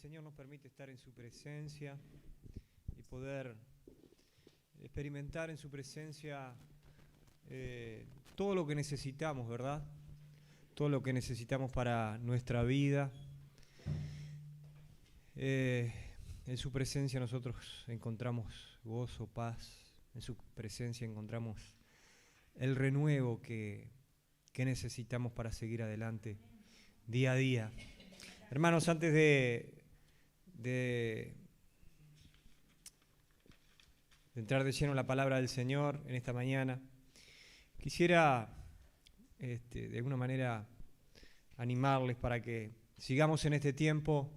Señor nos permite estar en su presencia y poder experimentar en su presencia todo lo que necesitamos, ¿verdad? Todo lo que necesitamos para nuestra vida. En su presencia nosotros encontramos gozo, paz. En su presencia encontramos el renuevo que necesitamos para seguir adelante día a día. Hermanos, antes de entrar de lleno en la palabra del Señor en esta mañana, quisiera de alguna manera animarles para que sigamos en este tiempo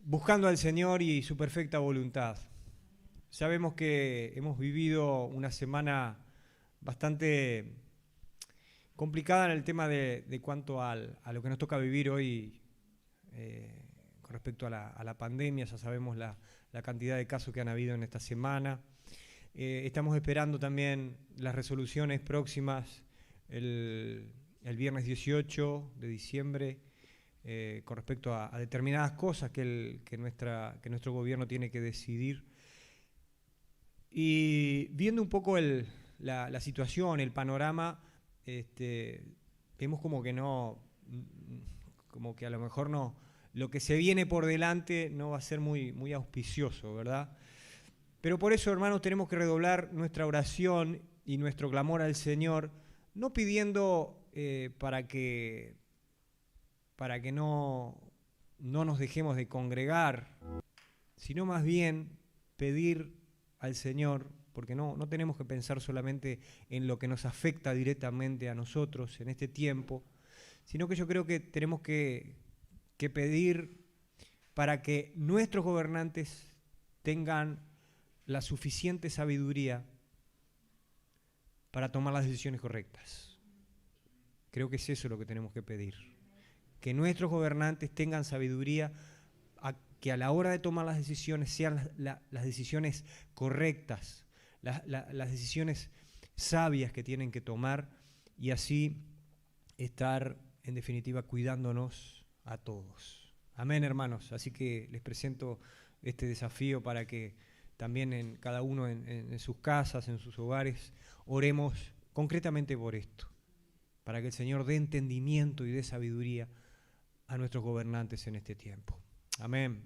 buscando al Señor y su perfecta voluntad. Sabemos que hemos vivido una semana bastante complicada en el tema de cuanto a lo que nos toca vivir hoy con respecto a la pandemia. Ya sabemos la cantidad de casos que han habido en esta semana. Estamos esperando también las resoluciones próximas el viernes 18 de diciembre con respecto a determinadas cosas que nuestro gobierno tiene que decidir. Y viendo un poco la situación, el panorama, vemos como que a lo mejor no, lo que se viene por delante no va a ser muy auspicioso, ¿verdad? Pero por eso, hermanos, tenemos que redoblar nuestra oración y nuestro clamor al Señor, no pidiendo para que no nos dejemos de congregar, sino más bien pedir al Señor, porque no tenemos que pensar solamente en lo que nos afecta directamente a nosotros en este tiempo, sino que yo creo que tenemos que pedir para que nuestros gobernantes tengan la suficiente sabiduría para tomar las decisiones correctas. Creo que es eso lo que tenemos que pedir. Que nuestros gobernantes tengan sabiduría, que a la hora de tomar las decisiones sean las decisiones correctas, las decisiones sabias que tienen que tomar, y así estar, en definitiva, cuidándonos a todos. Amén, hermanos. Así que les presento este desafío para que también cada uno en sus casas, en sus hogares, oremos concretamente por esto, para que el Señor dé entendimiento y dé sabiduría a nuestros gobernantes en este tiempo. Amén.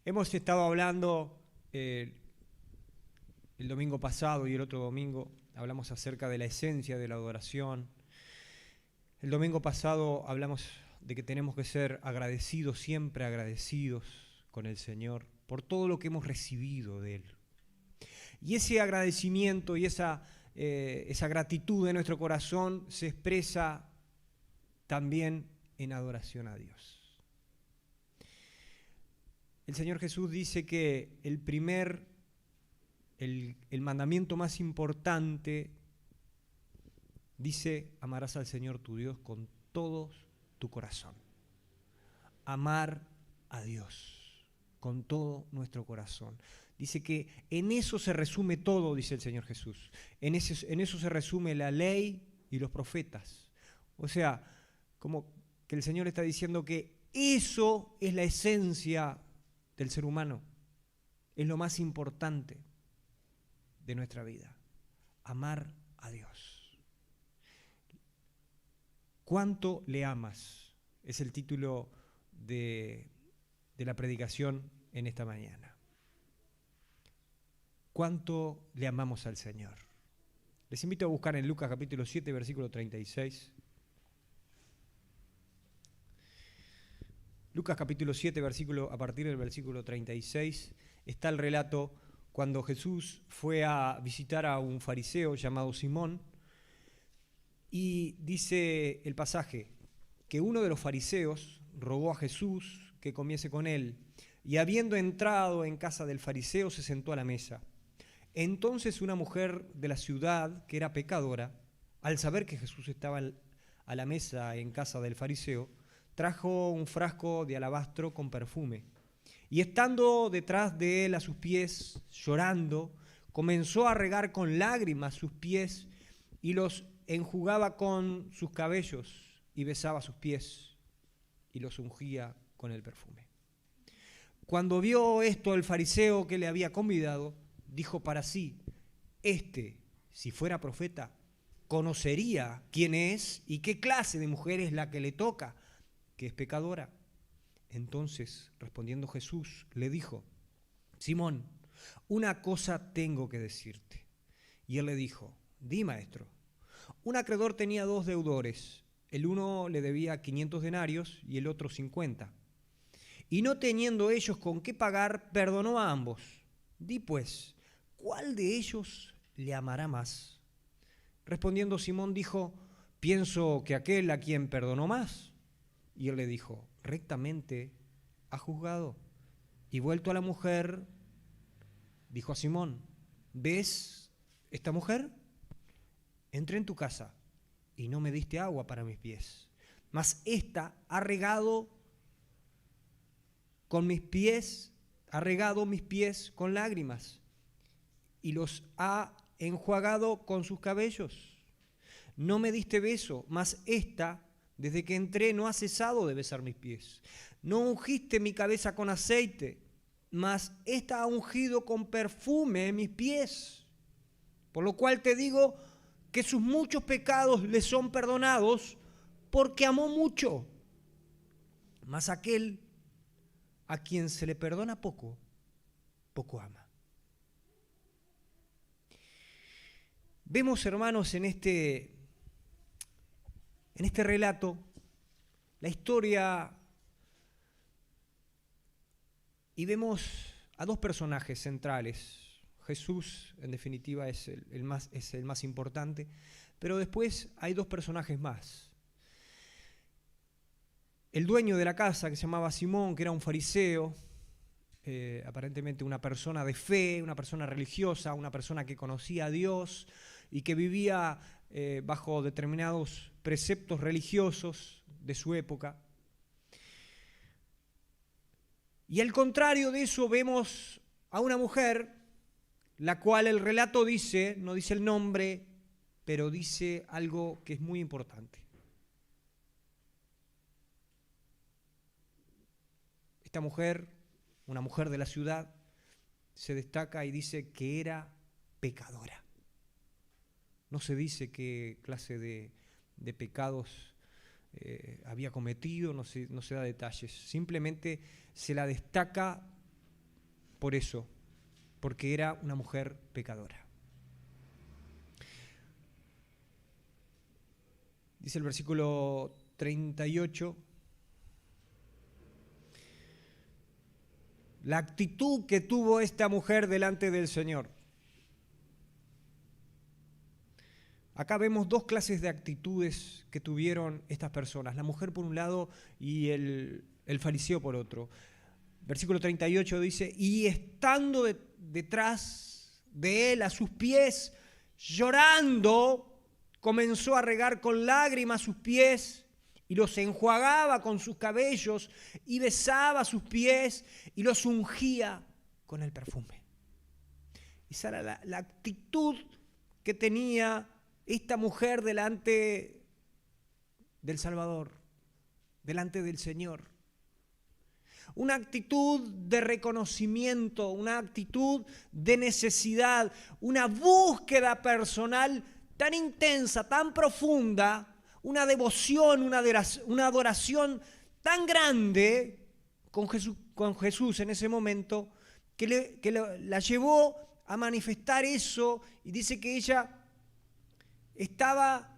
Hemos estado hablando el domingo pasado y el otro domingo, hablamos acerca de la esencia de la adoración. El domingo pasado hablamos de que tenemos que ser agradecidos, siempre agradecidos con el Señor por todo lo que hemos recibido de Él. Y ese agradecimiento y esa gratitud de nuestro corazón se expresa también en adoración a Dios. El Señor Jesús dice que el mandamiento más importante, dice: amarás al Señor tu Dios con todo tu corazón. Amar a Dios con todo nuestro corazón. Dice que en eso se resume todo, dice el Señor Jesús. En eso se resume la ley y los profetas. O sea, como que el Señor está diciendo que eso es la esencia del ser humano. Es lo más importante de nuestra vida. Amar a Dios. ¿Cuánto le amas? Es el título de la predicación en esta mañana. ¿Cuánto le amamos al Señor? Les invito a buscar en Lucas capítulo 7, versículo 36. Lucas capítulo 7, a partir del versículo 36, está el relato cuando Jesús fue a visitar a un fariseo llamado Simón, y dice el pasaje que uno de los fariseos rogó a Jesús que comiese con él, y habiendo entrado en casa del fariseo se sentó a la mesa. Entonces una mujer de la ciudad, que era pecadora, al saber que Jesús estaba a la mesa en casa del fariseo, trajo un frasco de alabastro con perfume, y estando detrás de él a sus pies, llorando, comenzó a regar con lágrimas sus pies y los enjugaba con sus cabellos, y besaba sus pies y los ungía con el perfume. Cuando vio esto el fariseo que le había convidado, dijo para sí, si fuera profeta, conocería quién es y qué clase de mujer es la que le toca, que es pecadora. Entonces, respondiendo Jesús, le dijo, Simón, una cosa tengo que decirte. Y él le dijo, di, maestro. Un acreedor tenía 2 deudores. El uno le debía 500 denarios y el otro 50. Y no teniendo ellos con qué pagar, perdonó a ambos. Di pues, ¿cuál de ellos le amará más? Respondiendo Simón dijo, pienso que aquel a quien perdonó más. Y él le dijo, rectamente ha juzgado. Y vuelto a la mujer, dijo a Simón, ¿ves esta mujer? Entré en tu casa y no me diste agua para mis pies, mas ésta ha regado mis pies con lágrimas y los ha enjuagado con sus cabellos. No me diste beso, mas ésta, desde que entré, no ha cesado de besar mis pies. No ungiste mi cabeza con aceite, mas ésta ha ungido con perfume mis pies. Por lo cual te digo que sus muchos pecados le son perdonados, porque amó mucho. Mas aquel a quien se le perdona poco, poco ama. Vemos, hermanos, en este relato la historia y vemos a 2 personajes centrales. Jesús, en definitiva, es el más importante, pero después hay 2 personajes más. El dueño de la casa, que se llamaba Simón, que era un fariseo, aparentemente una persona de fe, una persona religiosa, una persona que conocía a Dios y que vivía bajo determinados preceptos religiosos de su época. Y al contrario de eso vemos a una mujer, la cual el relato dice, no dice el nombre, pero dice algo que es muy importante. Esta mujer, una mujer de la ciudad, se destaca y dice que era pecadora. No se dice qué clase de pecados había cometido, no se da detalles. Simplemente se la destaca por eso, porque era una mujer pecadora. Dice el versículo 38, la actitud que tuvo esta mujer delante del Señor. Acá vemos 2 clases de actitudes que tuvieron estas personas, la mujer por un lado y el fariseo por otro. Versículo 38 dice, y estando detrás de él a sus pies, llorando, comenzó a regar con lágrimas sus pies y los enjuagaba con sus cabellos y besaba sus pies y los ungía con el perfume. Esa era la actitud que tenía esta mujer delante del Salvador, delante del Señor. Una actitud de reconocimiento, una actitud de necesidad, una búsqueda personal tan intensa, tan profunda, una devoción, una adoración tan grande con Jesús en ese momento, que la llevó a manifestar eso, y dice que ella estaba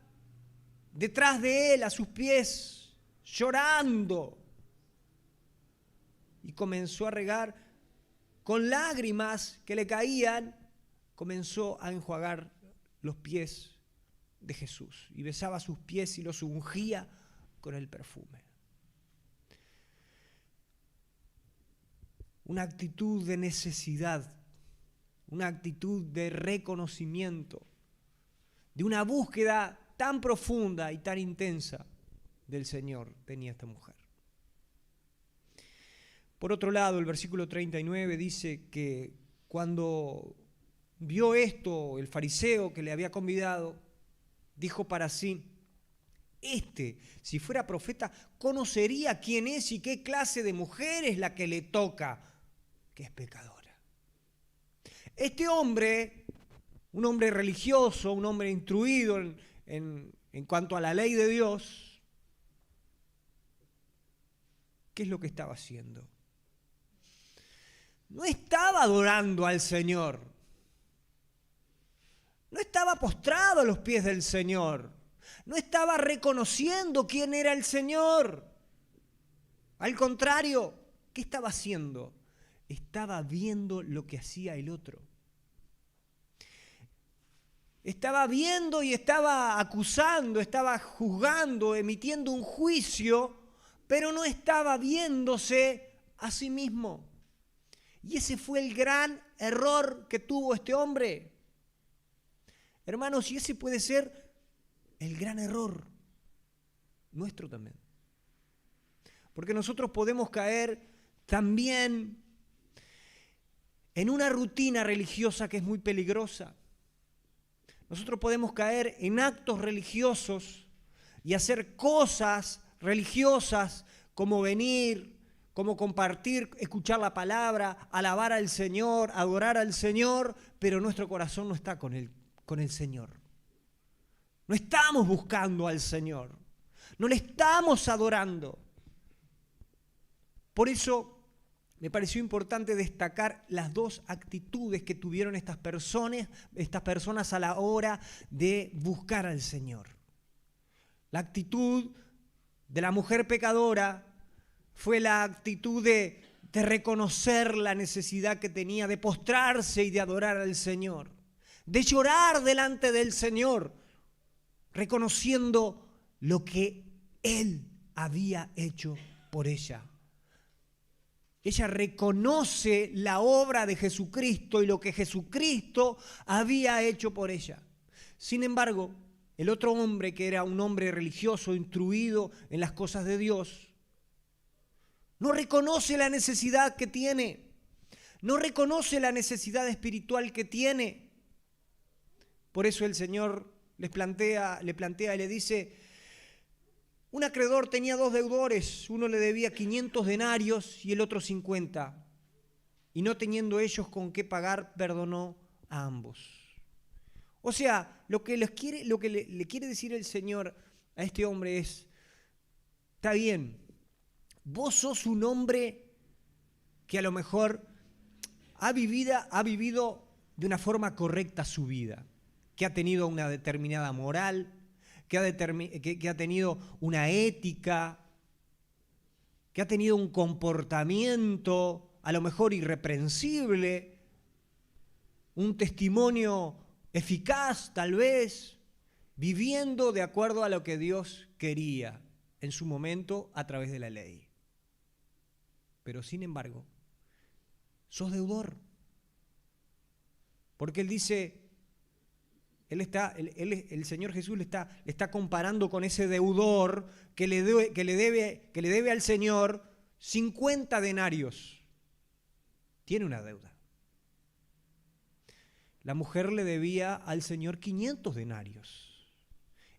detrás de él, a sus pies, llorando, y comenzó a regar con lágrimas que le caían, comenzó a enjuagar los pies de Jesús y besaba sus pies y los ungía con el perfume. Una actitud de necesidad, una actitud de reconocimiento, de una búsqueda tan profunda y tan intensa del Señor tenía esta mujer. Por otro lado, el versículo 39 dice que cuando vio esto, el fariseo que le había convidado, dijo para sí, si fuera profeta, conocería quién es y qué clase de mujer es la que le toca, que es pecadora. Este hombre, un hombre religioso, un hombre instruido en cuanto a la ley de Dios, ¿qué es lo que estaba haciendo? No estaba adorando al Señor. No estaba postrado a los pies del Señor. No estaba reconociendo quién era el Señor. Al contrario, ¿qué estaba haciendo? Estaba viendo lo que hacía el otro. Estaba viendo y estaba acusando, estaba juzgando, emitiendo un juicio, pero no estaba viéndose a sí mismo. Y ese fue el gran error que tuvo este hombre. Hermanos, y ese puede ser el gran error nuestro también. Porque nosotros podemos caer también en una rutina religiosa que es muy peligrosa. Nosotros podemos caer en actos religiosos y hacer cosas religiosas como venir, como compartir, escuchar la palabra, alabar al Señor, adorar al Señor, pero nuestro corazón no está con el Señor. No estamos buscando al Señor, no le estamos adorando. Por eso me pareció importante destacar las dos actitudes que tuvieron estas personas a la hora de buscar al Señor. La actitud de la mujer pecadora fue la actitud de reconocer la necesidad que tenía de postrarse y de adorar al Señor, de llorar delante del Señor, reconociendo lo que Él había hecho por ella. Ella reconoce la obra de Jesucristo y lo que Jesucristo había hecho por ella. Sin embargo, el otro hombre, que era un hombre religioso, instruido en las cosas de Dios, no reconoce la necesidad que tiene, no reconoce la necesidad espiritual que tiene. Por eso el Señor le plantea y le dice: un acreedor tenía 2 deudores, uno le debía 500 denarios y el otro 50. Y no teniendo ellos con qué pagar, perdonó a ambos. O sea, lo que le quiere decir el Señor a este hombre es: está bien, vos sos un hombre que a lo mejor ha vivido de una forma correcta su vida, que ha tenido una determinada moral, que ha tenido una ética, que ha tenido un comportamiento a lo mejor irreprensible, un testimonio eficaz tal vez, viviendo de acuerdo a lo que Dios quería en su momento a través de la ley. Pero sin embargo, sos deudor. Porque Él dice, el Señor Jesús le está comparando con ese deudor que le debe al Señor 50 denarios. Tiene una deuda. La mujer le debía al Señor 500 denarios.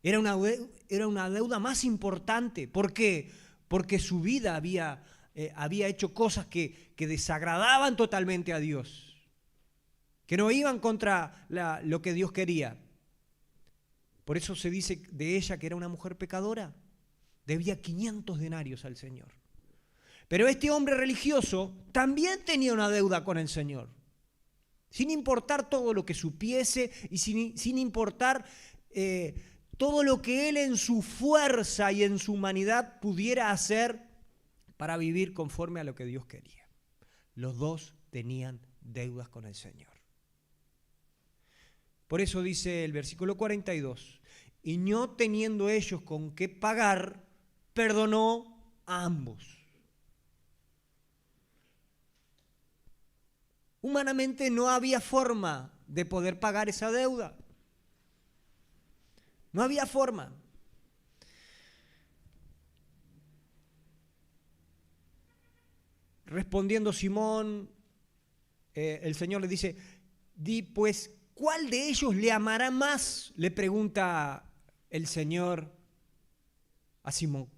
Era una deuda más importante. ¿Por qué? Porque su vida había hecho cosas que desagradaban totalmente a Dios, que no iban contra lo que Dios quería. Por eso se dice de ella que era una mujer pecadora. Debía 500 denarios al Señor. Pero este hombre religioso también tenía una deuda con el Señor. Sin importar todo lo que supiese y sin importar todo lo que él en su fuerza y en su humanidad pudiera hacer para vivir conforme a lo que Dios quería. Los dos tenían deudas con el Señor. Por eso dice el versículo 42, y no teniendo ellos con qué pagar, perdonó a ambos. Humanamente no había forma de poder pagar esa deuda. No había forma. Respondiendo Simón, el Señor le dice, di pues, ¿cuál de ellos le amará más? Le pregunta el Señor a Simón.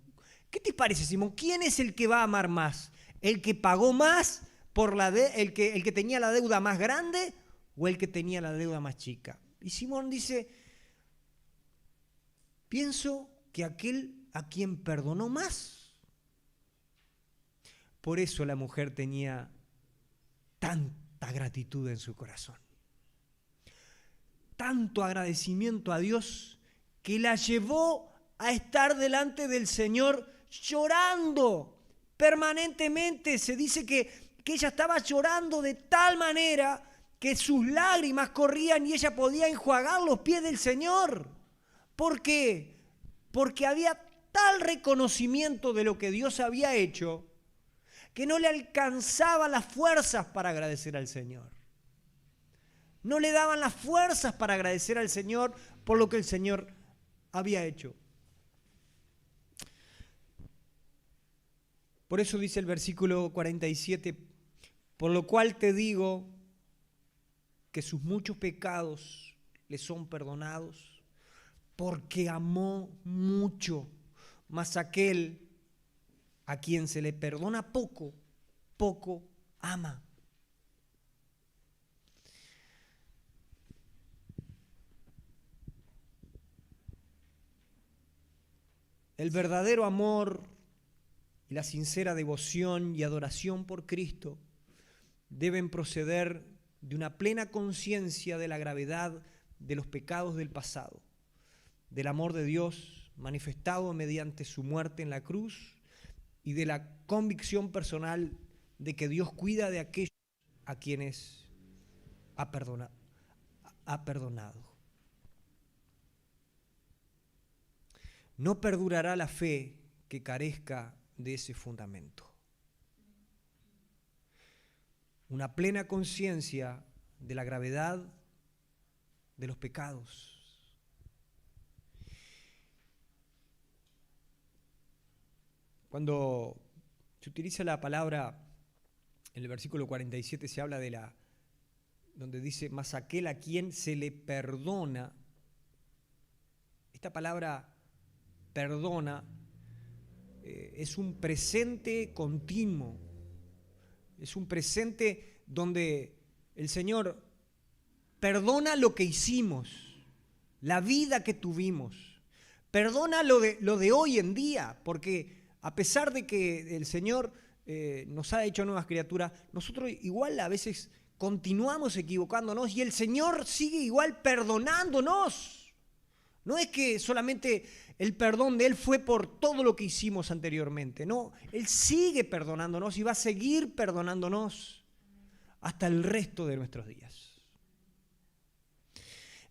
¿Qué te parece, Simón? ¿Quién es el que va a amar más? ¿El que pagó más por el que tenía la deuda más grande o el que tenía la deuda más chica. Y Simón dice, pienso que aquel a quien perdonó más. Por eso la mujer tenía tanta gratitud en su corazón. Tanto agradecimiento a Dios que la llevó a estar delante del Señor llorando permanentemente. Se dice que ella estaba llorando de tal manera que sus lágrimas corrían y ella podía enjuagar los pies del Señor. ¿Por qué? Porque había tal reconocimiento de lo que Dios había hecho que no le alcanzaban las fuerzas para agradecer al Señor. No le daban las fuerzas para agradecer al Señor por lo que el Señor había hecho. Por eso dice el versículo 47, por lo cual te digo que sus muchos pecados le son perdonados, porque amó mucho, mas aquel a quien se le perdona poco, poco ama. El verdadero amor y la sincera devoción y adoración por Cristo deben proceder de una plena conciencia de la gravedad de los pecados del pasado, del amor de Dios manifestado mediante su muerte en la cruz y de la convicción personal de que Dios cuida de aquellos a quienes ha perdonado. No perdurará la fe que carezca de ese fundamento. Una plena conciencia de la gravedad de los pecados. Cuando se utiliza la palabra, en el versículo 47 se habla donde dice, mas aquel a quien se le perdona. Esta palabra perdona es un presente continuo, es un presente donde el Señor perdona lo que hicimos, la vida que tuvimos, perdona lo de hoy en día, porque a pesar de que el Señor nos ha hecho nuevas criaturas, nosotros igual a veces continuamos equivocándonos y el Señor sigue igual perdonándonos. No es que solamente el perdón de Él fue por todo lo que hicimos anteriormente, no, Él sigue perdonándonos y va a seguir perdonándonos hasta el resto de nuestros días.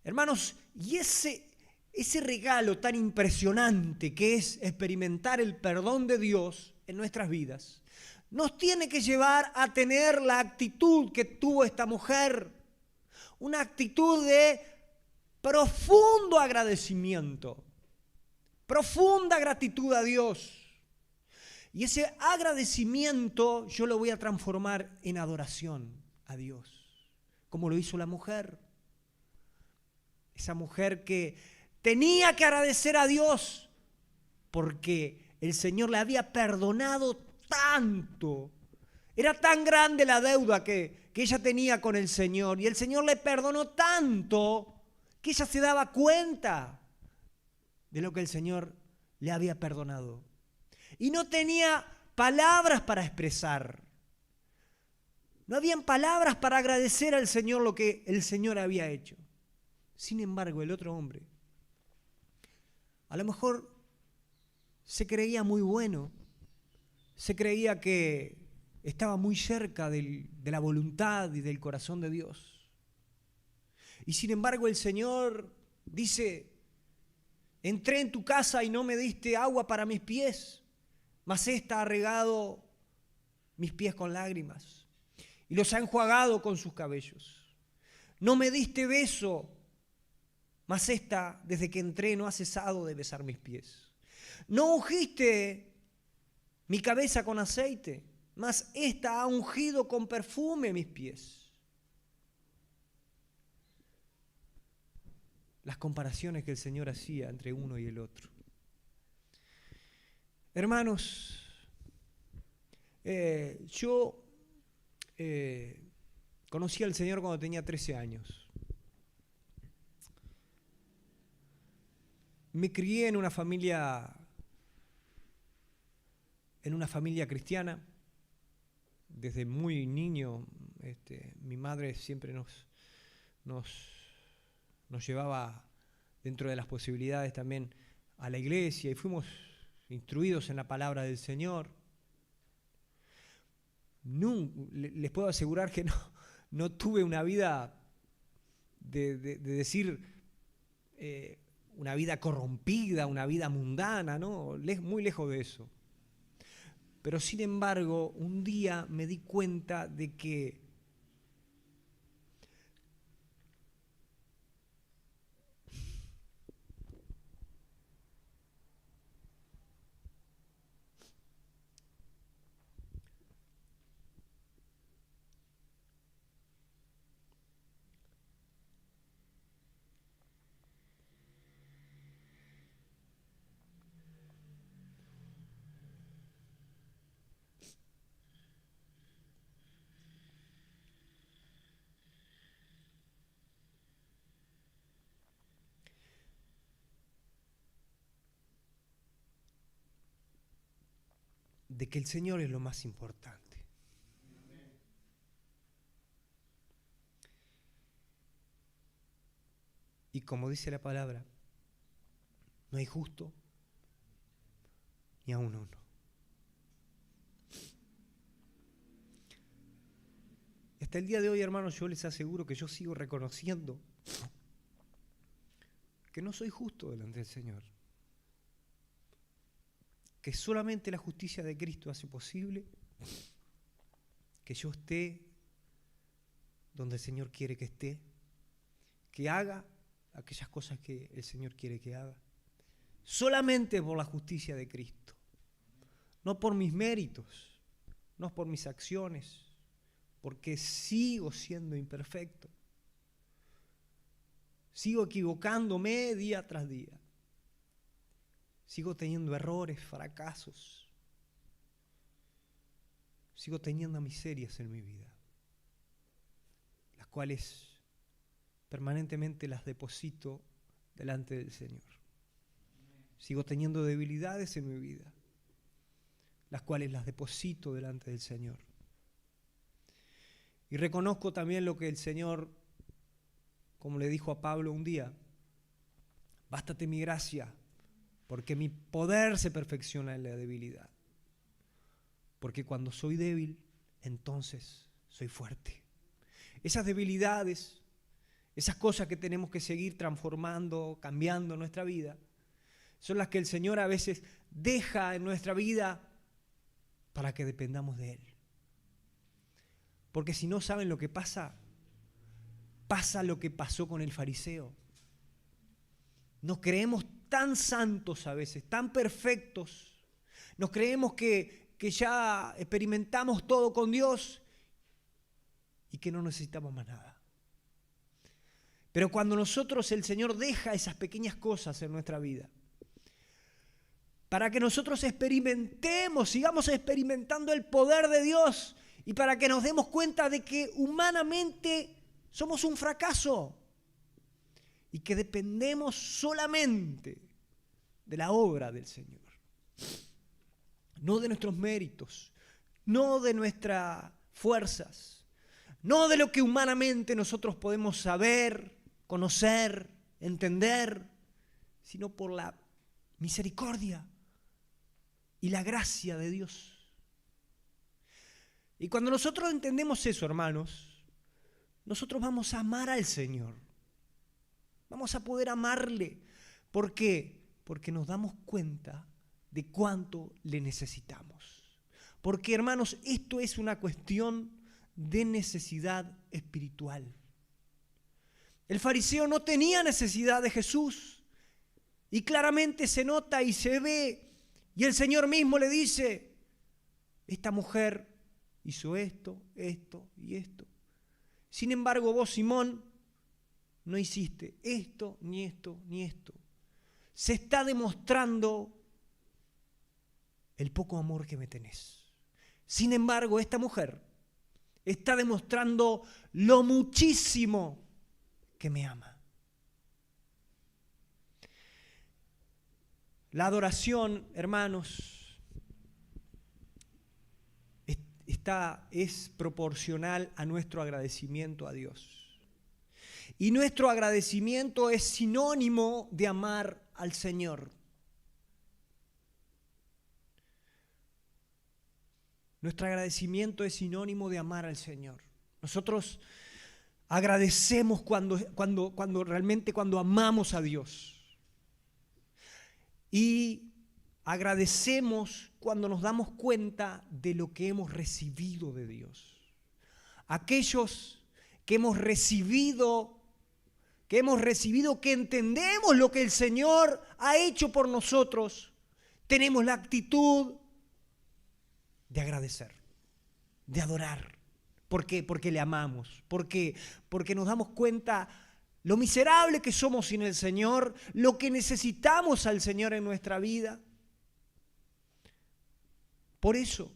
Hermanos, y ese regalo tan impresionante que es experimentar el perdón de Dios en nuestras vidas, nos tiene que llevar a tener la actitud que tuvo esta mujer, una actitud de profundo agradecimiento, profunda gratitud a Dios. Y ese agradecimiento yo lo voy a transformar en adoración a Dios, como lo hizo la mujer. Esa mujer que tenía que agradecer a Dios porque el Señor le había perdonado tanto. Era tan grande la deuda que ella tenía con el Señor y el Señor le perdonó tanto que ella se daba cuenta de lo que el Señor le había perdonado. Y no tenía palabras para expresar. No habían palabras para agradecer al Señor lo que el Señor había hecho. Sin embargo, el otro hombre, a lo mejor se creía muy bueno, se creía que estaba muy cerca de la voluntad y del corazón de Dios. Y sin embargo, el Señor dice, entré en tu casa y no me diste agua para mis pies, mas ésta ha regado mis pies con lágrimas y los ha enjuagado con sus cabellos. No me diste beso, mas ésta, desde que entré, no ha cesado de besar mis pies. No ungiste mi cabeza con aceite, mas ésta ha ungido con perfume mis pies. Las comparaciones que el Señor hacía entre uno y el otro. Hermanos, yo conocí al Señor cuando tenía 13 años. Me crié en una familia cristiana. Desde muy niño, mi madre siempre nos llevaba, dentro de las posibilidades, también a la iglesia, y fuimos instruidos en la palabra del Señor. Les puedo asegurar que no tuve una vida de decir una vida corrompida, una vida mundana, ¿no? Muy lejos de eso. Pero sin embargo, un día me di cuenta de que el Señor es lo más importante. Y como dice la palabra, no hay justo ni aun uno. Y hasta el día de hoy, hermanos, yo les aseguro que yo sigo reconociendo que no soy justo delante del Señor. Que solamente la justicia de Cristo hace posible que yo esté donde el Señor quiere que esté, que haga aquellas cosas que el Señor quiere que haga. Solamente por la justicia de Cristo. No por mis méritos, no por mis acciones, porque sigo siendo imperfecto. Sigo equivocándome día tras día. Sigo teniendo errores, fracasos. Sigo teniendo miserias en mi vida, las cuales permanentemente las deposito delante del Señor. Sigo teniendo debilidades en mi vida, las cuales las deposito delante del Señor. Y reconozco también lo que el Señor, como le dijo a Pablo un día: bástate mi gracia, porque mi poder se perfecciona en la debilidad. Porque cuando soy débil, entonces soy fuerte. Esas debilidades, esas cosas que tenemos que seguir transformando, cambiando en nuestra vida, son las que el Señor a veces deja en nuestra vida para que dependamos de Él. Porque si no saben lo que pasa lo que pasó con el fariseo. Nos creemos tan santos a veces, tan perfectos. Nos creemos que ya experimentamos todo con Dios y que no necesitamos más nada. Pero cuando el Señor deja esas pequeñas cosas en nuestra vida, para que nosotros experimentemos, sigamos experimentando el poder de Dios y para que nos demos cuenta de que humanamente somos un fracaso y que dependemos solamente de la obra del Señor. No de nuestros méritos, no de nuestras fuerzas, no de lo que humanamente nosotros podemos saber, conocer, entender, sino por la misericordia y la gracia de Dios. Y cuando nosotros entendemos eso, hermanos, nosotros vamos a amar al Señor. Vamos a poder amarle. ¿Por qué? Porque nos damos cuenta de cuánto le necesitamos. Porque, hermanos, esto es una cuestión de necesidad espiritual. El fariseo no tenía necesidad de Jesús. Y claramente se nota y se ve. Y el Señor mismo le dice: esta mujer hizo esto, esto y esto. Sin embargo, vos, Simón, no hiciste esto, ni esto, ni esto. Se está demostrando el poco amor que me tenés. Sin embargo, esta mujer está demostrando lo muchísimo que me ama. La adoración, hermanos, es proporcional a nuestro agradecimiento a Dios. Y nuestro agradecimiento es sinónimo de amar al Señor. Nuestro agradecimiento es sinónimo de amar al Señor. Nosotros agradecemos realmente cuando amamos a Dios. Y agradecemos cuando nos damos cuenta de lo que hemos recibido de Dios. Aquellos que hemos recibido, que entendemos lo que el Señor ha hecho por nosotros, tenemos la actitud de agradecer, de adorar. ¿Por qué? Porque le amamos. ¿Por qué? Porque nos damos cuenta lo miserable que somos sin el Señor, lo que necesitamos al Señor en nuestra vida. Por eso,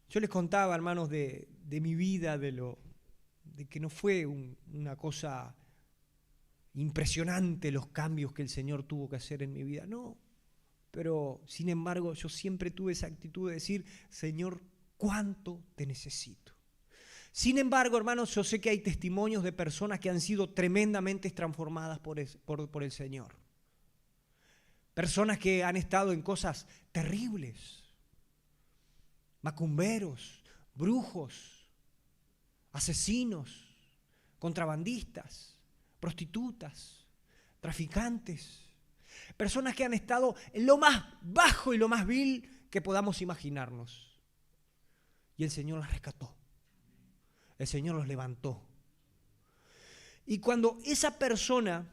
yo les contaba, hermanos, de mi vida, de que no fue una cosa impresionante los cambios que el Señor tuvo que hacer en mi vida. No, pero sin embargo yo siempre tuve esa actitud de decir, Señor, ¿cuánto te necesito? Sin embargo, hermanos, yo sé que hay testimonios de personas que han sido tremendamente transformadas por el Señor. Personas que han estado en cosas terribles. Macumberos, brujos, asesinos, contrabandistas, prostitutas, traficantes. Personas que han estado en lo más bajo y lo más vil que podamos imaginarnos. Y el Señor las rescató. El Señor los levantó. Y cuando esa persona,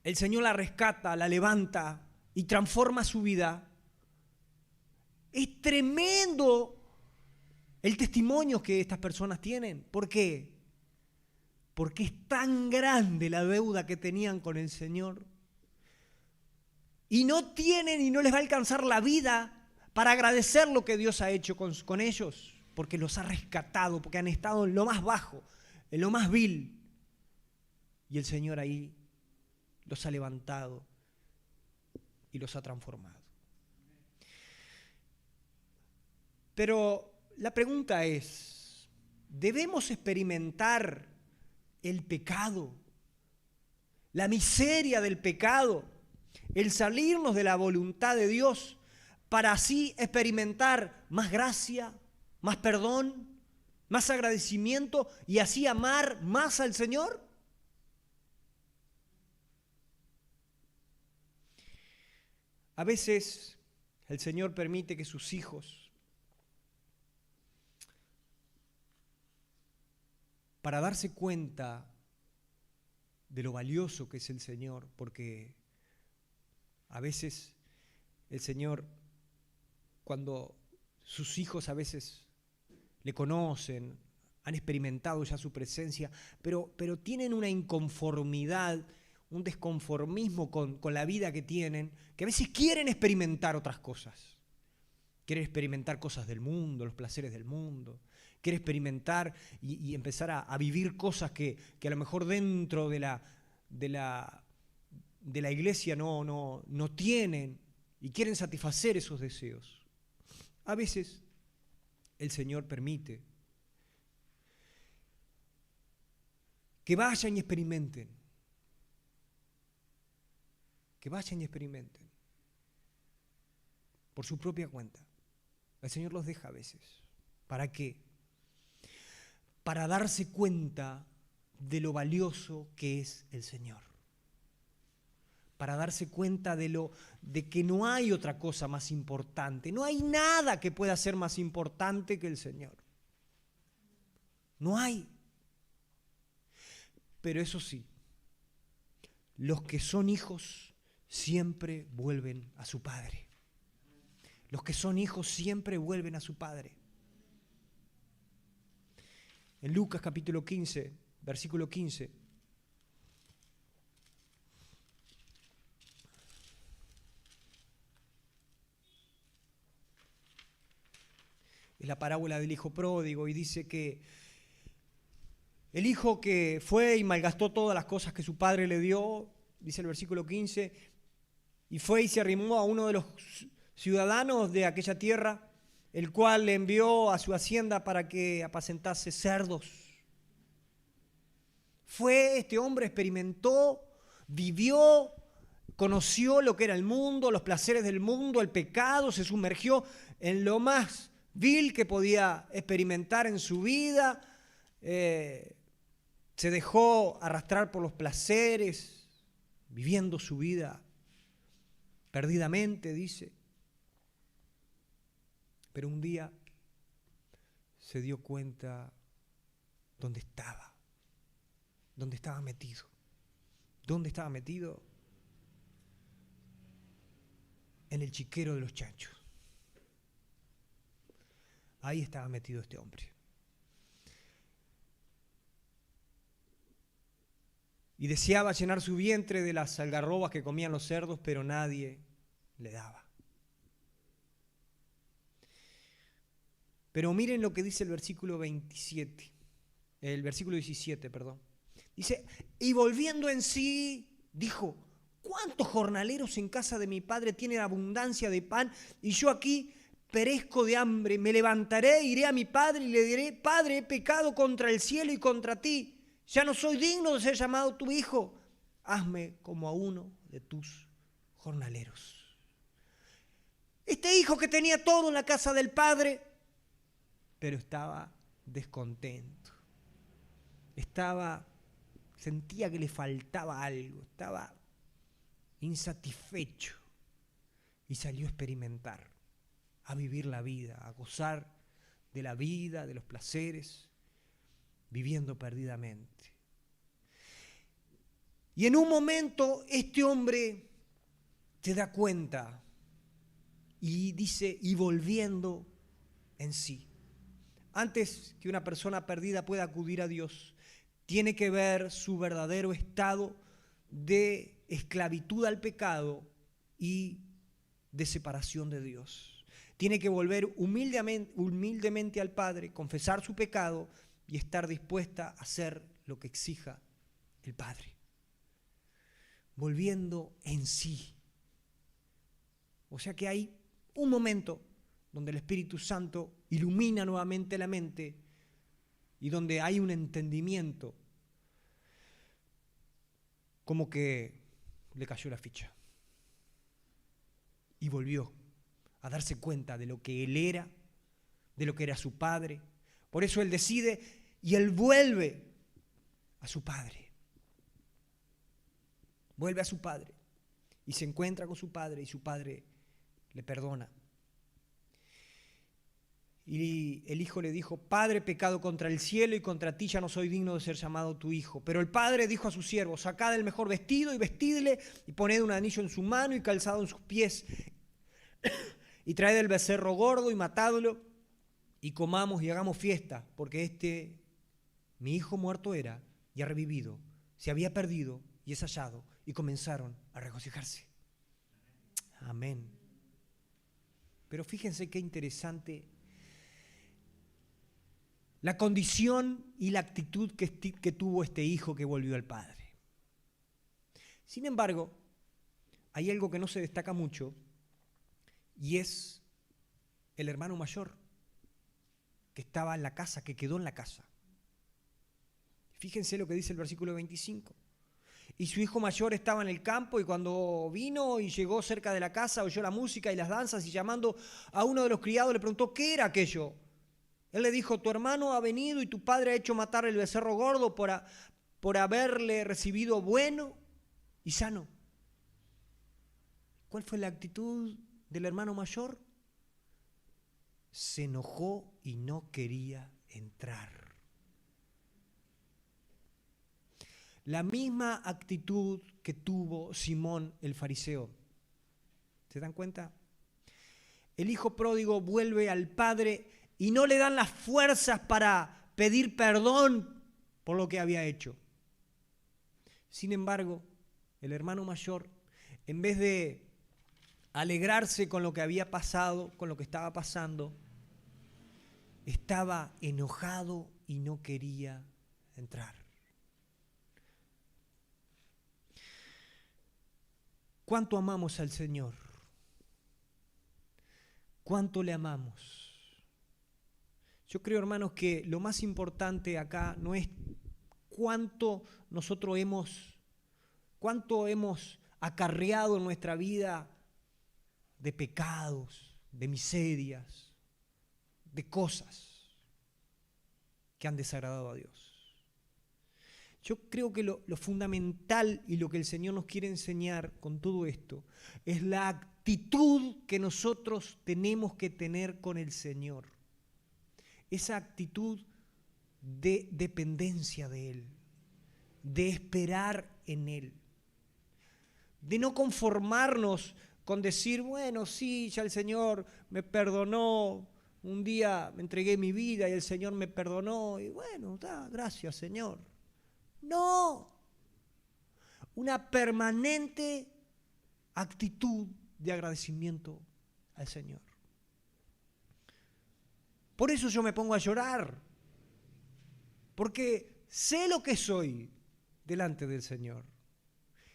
el Señor la rescata, la levanta y transforma su vida, es tremendo el testimonio que estas personas tienen. ¿Por qué? Porque es tan grande la deuda que tenían con el Señor. Y no tienen y no les va a alcanzar la vida para agradecer lo que Dios ha hecho con ellos. Porque los ha rescatado, porque han estado en lo más bajo, en lo más vil. Y el Señor ahí los ha levantado y los ha transformado. Pero la pregunta es, ¿debemos experimentar el pecado, la miseria del pecado, el salirnos de la voluntad de Dios para así experimentar más gracia, más perdón, más agradecimiento y así amar más al Señor? A veces el Señor permite que sus hijos, para darse cuenta de lo valioso que es el Señor, porque a veces el Señor, cuando sus hijos a veces le conocen, han experimentado ya su presencia, pero tienen una inconformidad, un desconformismo con la vida que tienen, que a veces quieren experimentar otras cosas. Quieren experimentar cosas del mundo, los placeres del mundo. Quieren experimentar y empezar a vivir cosas que a lo mejor dentro de la iglesia no tienen y quieren satisfacer esos deseos. A veces el Señor permite que vayan y experimenten. Que vayan y experimenten. Por su propia cuenta. El Señor los deja a veces. ¿Para qué? Para darse cuenta de lo valioso que es el Señor. Para darse cuenta de que no hay otra cosa más importante. No hay nada que pueda ser más importante que el Señor. No hay. Pero eso sí, los que son hijos siempre vuelven a su Padre. Los que son hijos siempre vuelven a su Padre. En Lucas capítulo 15, versículo 15. Es la parábola del hijo pródigo y dice que el hijo que fue y malgastó todas las cosas que su padre le dio, dice el versículo 15, y fue y se arrimó a uno de los ciudadanos de aquella tierra, el cual le envió a su hacienda para que apacentase cerdos. Fue, este hombre experimentó, vivió, conoció lo que era el mundo, los placeres del mundo, el pecado, se sumergió en lo más vil que podía experimentar en su vida, se dejó arrastrar por los placeres, viviendo su vida perdidamente, dice. Pero un día se dio cuenta dónde estaba metido. ¿Dónde estaba metido? En el chiquero de los chanchos. Ahí estaba metido este hombre. Y deseaba llenar su vientre de las algarrobas que comían los cerdos, pero nadie le daba. Pero miren lo que dice el versículo 17, perdón. Dice, y volviendo en sí, dijo, ¿cuántos jornaleros en casa de mi padre tienen abundancia de pan y yo aquí perezco de hambre? Me levantaré, iré a mi padre y le diré, Padre, he pecado contra el cielo y contra ti. Ya no soy digno de ser llamado tu hijo. Hazme como a uno de tus jornaleros. Este hijo que tenía todo en la casa del padre, pero estaba descontento. Sentía que le faltaba algo, estaba insatisfecho y salió a experimentar, a vivir la vida, a gozar de la vida, de los placeres, viviendo perdidamente. Y en un momento este hombre se da cuenta y dice, y volviendo en sí. Antes que una persona perdida pueda acudir a Dios, tiene que ver su verdadero estado de esclavitud al pecado y de separación de Dios. Tiene que volver humildemente al Padre, confesar su pecado y estar dispuesta a hacer lo que exija el Padre. Volviendo en sí. O sea que hay un momento donde el Espíritu Santo ilumina nuevamente la mente y donde hay un entendimiento, como que le cayó la ficha. Y volvió a darse cuenta de lo que él era, de lo que era su padre. Por eso él decide y él vuelve a su padre. Vuelve a su padre y se encuentra con su padre y su padre le perdona. Y el hijo le dijo, Padre, he pecado contra el cielo y contra ti, ya no soy digno de ser llamado tu hijo. Pero el padre dijo a sus siervos, sacad el mejor vestido y vestidle y poned un anillo en su mano y calzado en sus pies y traed el becerro gordo y matadlo y comamos y hagamos fiesta, porque mi hijo muerto era y ha revivido, se había perdido y es hallado. Y comenzaron a regocijarse. Amén. Pero fíjense qué interesante la condición y la actitud que tuvo este hijo que volvió al padre. Sin embargo, hay algo que no se destaca mucho y es el hermano mayor que estaba en la casa, que quedó en la casa. Fíjense lo que dice el versículo 25. Y su hijo mayor estaba en el campo y cuando vino y llegó cerca de la casa oyó la música y las danzas y llamando a uno de los criados le preguntó ¿qué era aquello? Él le dijo, tu hermano ha venido y tu padre ha hecho matar el becerro gordo por haberle recibido bueno y sano. ¿Cuál fue la actitud del hermano mayor? Se enojó y no quería entrar. La misma actitud que tuvo Simón el fariseo. ¿Se dan cuenta? El hijo pródigo vuelve al padre y no le dan las fuerzas para pedir perdón por lo que había hecho. Sin embargo, el hermano mayor, en vez de alegrarse con lo que había pasado, con lo que estaba pasando, estaba enojado y no quería entrar. ¿Cuánto amamos al Señor? ¿Cuánto le amamos? Yo creo, hermanos, que lo más importante acá no es cuánto hemos acarreado en nuestra vida de pecados, de miserias, de cosas que han desagradado a Dios. Yo creo que lo fundamental y lo que el Señor nos quiere enseñar con todo esto es la actitud que nosotros tenemos que tener con el Señor. Esa actitud de dependencia de Él, de esperar en Él, de no conformarnos con decir, bueno, sí, ya el Señor me perdonó, un día me entregué mi vida y el Señor me perdonó, y bueno, gracias, Señor. No, una permanente actitud de agradecimiento al Señor. Por eso yo me pongo a llorar, porque sé lo que soy delante del Señor.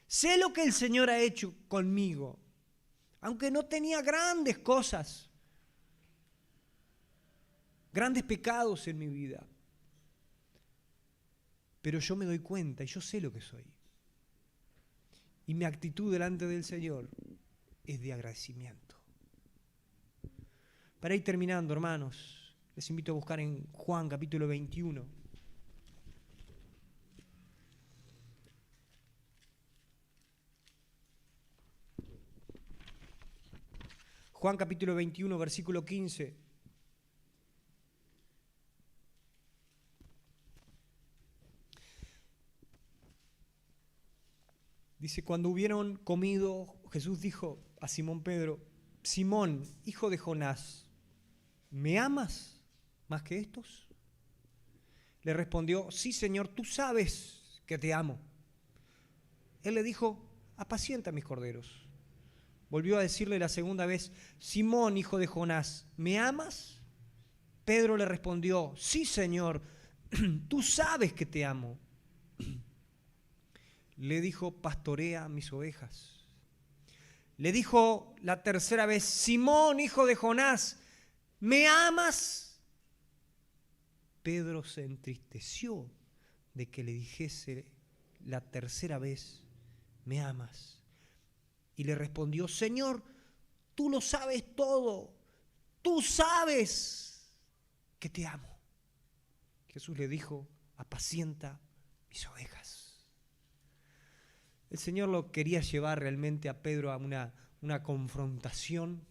Sé lo que el Señor ha hecho conmigo, aunque no tenía grandes cosas, grandes pecados en mi vida. Pero yo me doy cuenta y yo sé lo que soy. Y mi actitud delante del Señor es de agradecimiento. Para ir terminando, hermanos, les invito a buscar en Juan capítulo 21. Juan capítulo 21, versículo 15. Dice, cuando hubieron comido, Jesús dijo a Simón Pedro, Simón, hijo de Jonás, ¿me amas más que estos? Le respondió, sí, Señor, tú sabes que te amo. Él le dijo, apacienta mis corderos. Volvió a decirle la segunda vez, Simón, hijo de Jonás, ¿me amas? Pedro le respondió, sí, Señor, tú sabes que te amo. Le dijo, pastorea mis ovejas. Le dijo la tercera vez, Simón, hijo de Jonás, ¿me amas? Pedro se entristeció de que le dijese la tercera vez, ¿me amas? Y le respondió, Señor, tú lo sabes todo, tú sabes que te amo. Jesús le dijo, apacienta mis ovejas. El Señor lo quería llevar realmente a Pedro a una confrontación.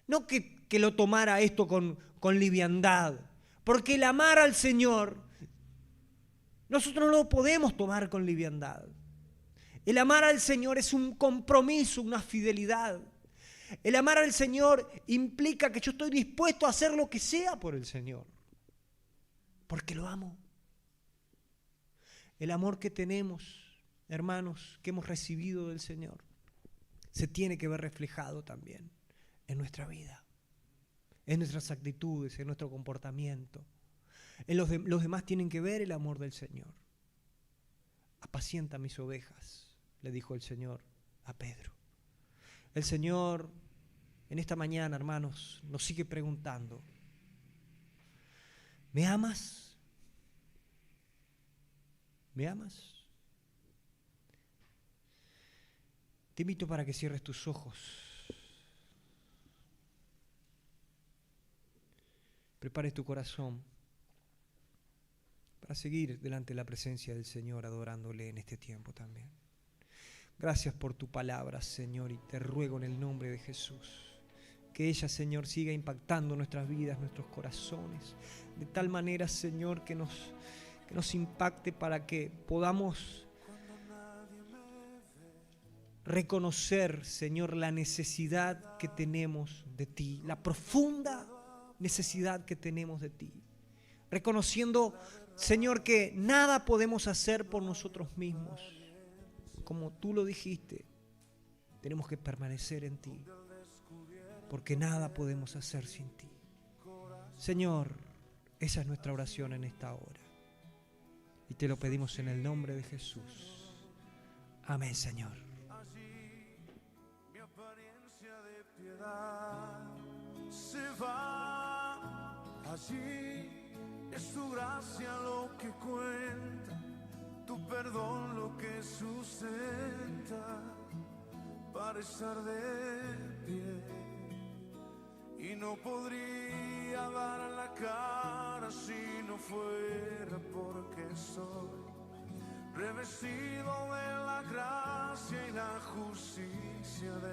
No que lo tomara esto con liviandad, porque el amar al Señor, nosotros no lo podemos tomar con liviandad. El amar al Señor es un compromiso, una fidelidad. El amar al Señor implica que yo estoy dispuesto a hacer lo que sea por el Señor, porque lo amo. El amor que tenemos, hermanos, que hemos recibido del Señor, se tiene que ver reflejado también en nuestra vida, en nuestras actitudes, en nuestro comportamiento. Los demás tienen que ver el amor del Señor. Apacienta mis ovejas, le dijo el Señor a Pedro. El Señor, en esta mañana, hermanos, nos sigue preguntando, ¿me amas? ¿Me amas? Te invito para que cierres tus ojos. Prepares tu corazón para seguir delante de la presencia del Señor, adorándole en este tiempo también. Gracias por tu palabra, Señor, y te ruego en el nombre de Jesús que ella, Señor, siga impactando nuestras vidas, nuestros corazones, de tal manera, Señor, que nos impacte para que podamos reconocer, Señor, la necesidad que tenemos de ti, la profunda necesidad que tenemos de ti. Reconociendo, Señor, que nada podemos hacer por nosotros mismos. Como tú lo dijiste, tenemos que permanecer en ti, porque nada podemos hacer sin ti. Señor, esa es nuestra oración en esta hora. Y te lo pedimos en el nombre de Jesús. Amén, Señor. Allí mi apariencia de piedad se va. Allí es tu gracia lo que cuenta, tu perdón lo que sustenta para estar de pie. Y no podría dar la cara si no fuera porque soy revestido de la gracia y la justicia de